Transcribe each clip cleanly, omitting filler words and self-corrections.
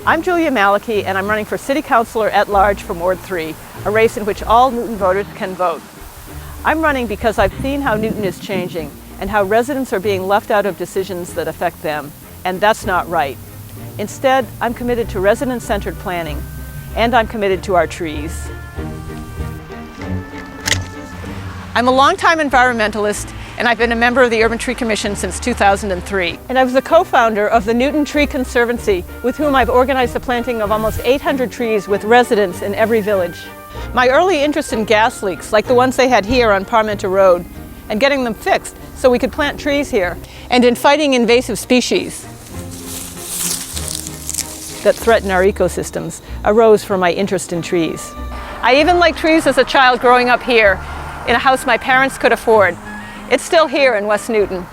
I'm Julia Malakie, and I'm running for City Councilor at large from Ward 3, a race in which all Newton voters can vote. I'm running because I've seen how Newton is changing and how residents are being left out of decisions that affect them, and that's not right. Instead, I'm committed to resident-centered planning, and I'm committed to our trees. I'm a longtime environmentalist, and I've been a member of the Urban Tree Commission since 2003. And I was the co-founder of the Newton Tree Conservancy, with whom I've organized the planting of almost 800 trees with residents in every village. My early interest in gas leaks, like the ones they had here on Parmenter Road, and getting them fixed so we could plant trees here, and in fighting invasive species that threaten our ecosystems, arose from my interest in trees. I even liked trees as a child growing up here in a house my parents could afford. It's still here in West Newton,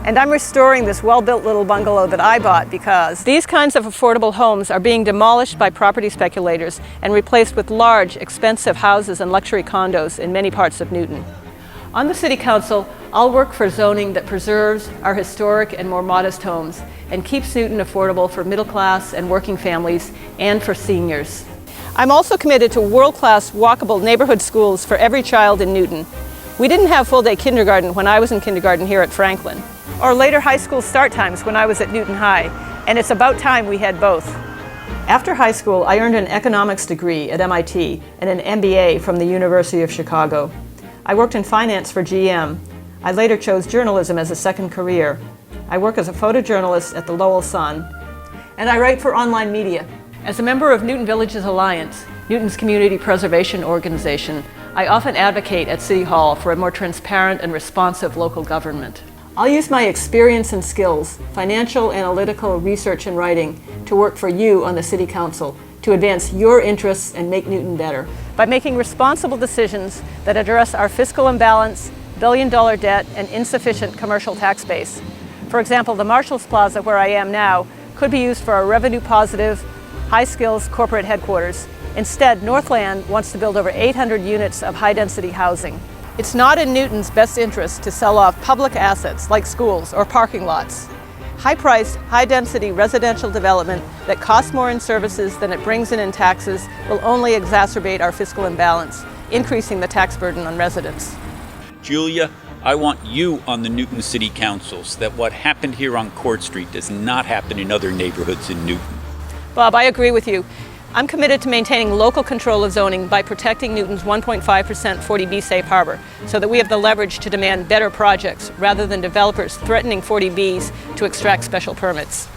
and I'm restoring this well-built little bungalow that I bought because these kinds of affordable homes are being demolished by property speculators and replaced with large, expensive houses and luxury condos in many parts of Newton. On the City Council, I'll work for zoning that preserves our historic and more modest homes and keeps Newton affordable for middle-class and working families and for seniors. I'm also committed to world-class walkable neighborhood schools for every child in Newton. We didn't have full-day kindergarten when I was in kindergarten here at Franklin, or later high school start times when I was at Newton High, and it's about time we had both. After high school, I earned an economics degree at MIT and an MBA from the University of Chicago. I worked in finance for GM. I later chose journalism as a second career. I work as a photojournalist at the Lowell Sun, and I write for online media. As a member of Newton Villages Alliance, Newton's community preservation organization, I often advocate at City Hall for a more transparent and responsive local government. I'll use my experience and skills, financial, analytical, research, and writing to work for you on the City Council to advance your interests and make Newton better. By making responsible decisions that address our fiscal imbalance, billion-dollar debt, and insufficient commercial tax base. For example, the Marshalls Plaza, where I am now, could be used for a revenue-positive, high-skills corporate headquarters. Instead, Northland wants to build over 800 units of high-density housing. It's not in Newton's best interest to sell off public assets like schools or parking lots. High-priced, high-density residential development that costs more in services than it brings in taxes will only exacerbate our fiscal imbalance, increasing the tax burden on residents. Julia, I want you on the Newton City Council so that what happened here on Court Street does not happen in other neighborhoods in Newton. Bob, I agree with you. I'm committed to maintaining local control of zoning by protecting Newton's 1.5% 40B safe harbor so that we have the leverage to demand better projects rather than developers threatening 40Bs to extract special permits.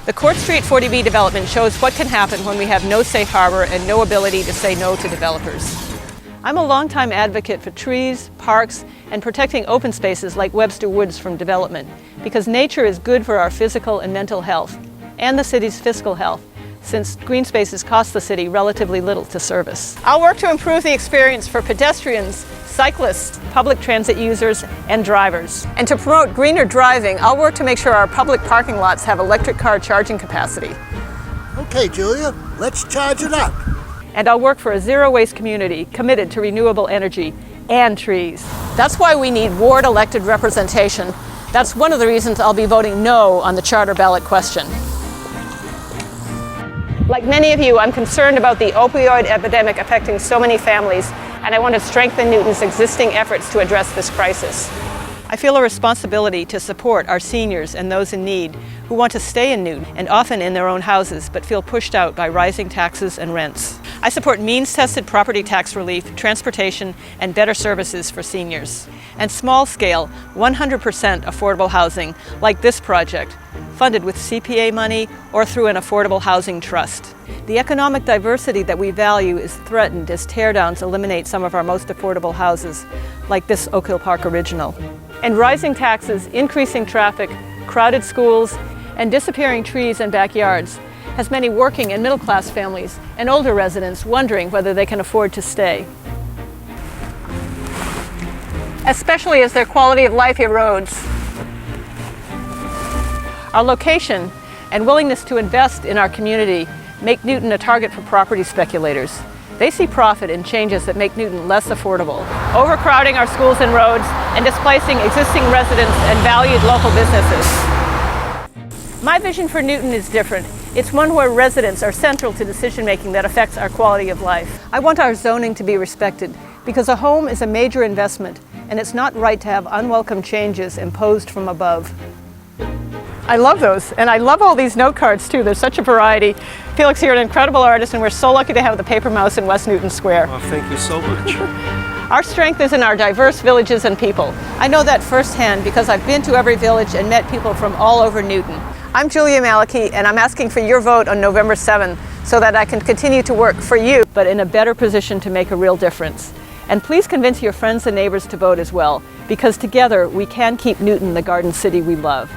The Court Street 40B development shows what can happen when we have no safe harbor and no ability to say no to developers. I'm a longtime advocate for trees, parks, and protecting open spaces like Webster Woods from development because nature is good for our physical and mental health and the city's fiscal health, since green spaces cost the city relatively little to service. I'll work to improve the experience for pedestrians, cyclists, public transit users, and drivers. And to promote greener driving, I'll work to make sure our public parking lots have electric car charging capacity. Okay, Julia, let's charge it up. And I'll work for a zero-waste community committed to renewable energy and trees. That's why we need ward-elected representation. That's one of the reasons I'll be voting no on the charter ballot question. Like many of you, I'm concerned about the opioid epidemic affecting so many families, and I want to strengthen Newton's existing efforts to address this crisis. I feel a responsibility to support our seniors and those in need who want to stay in Newton and often in their own houses but feel pushed out by rising taxes and rents. I support means-tested property tax relief, transportation, and better services for seniors. And small-scale, 100% affordable housing like this project, funded with CPA money or through an affordable housing trust. The economic diversity that we value is threatened as teardowns eliminate some of our most affordable houses, like this Oak Hill Park original. And rising taxes, increasing traffic, crowded schools, and disappearing trees and backyards has many working and middle-class families and older residents wondering whether they can afford to stay. Especially as their quality of life erodes. Our location and willingness to invest in our community make Newton a target for property speculators. They see profit in changes that make Newton less affordable, overcrowding our schools and roads and displacing existing residents and valued local businesses. My vision for Newton is different. It's one where residents are central to decision-making that affects our quality of life. I want our zoning to be respected because a home is a major investment and it's not right to have unwelcome changes imposed from above. I love those, and I love all these note cards too. There's such a variety. Felix, you're an incredible artist, and we're so lucky to have the Paper Mouse in West Newton Square. Well, thank you so much. Our strength is in our diverse villages and people. I know that firsthand because I've been to every village and met people from all over Newton. I'm Julia Malakie, and I'm asking for your vote on November 7th so that I can continue to work for you, but in a better position to make a real difference. And please convince your friends and neighbors to vote as well, because together we can keep Newton the garden city we love.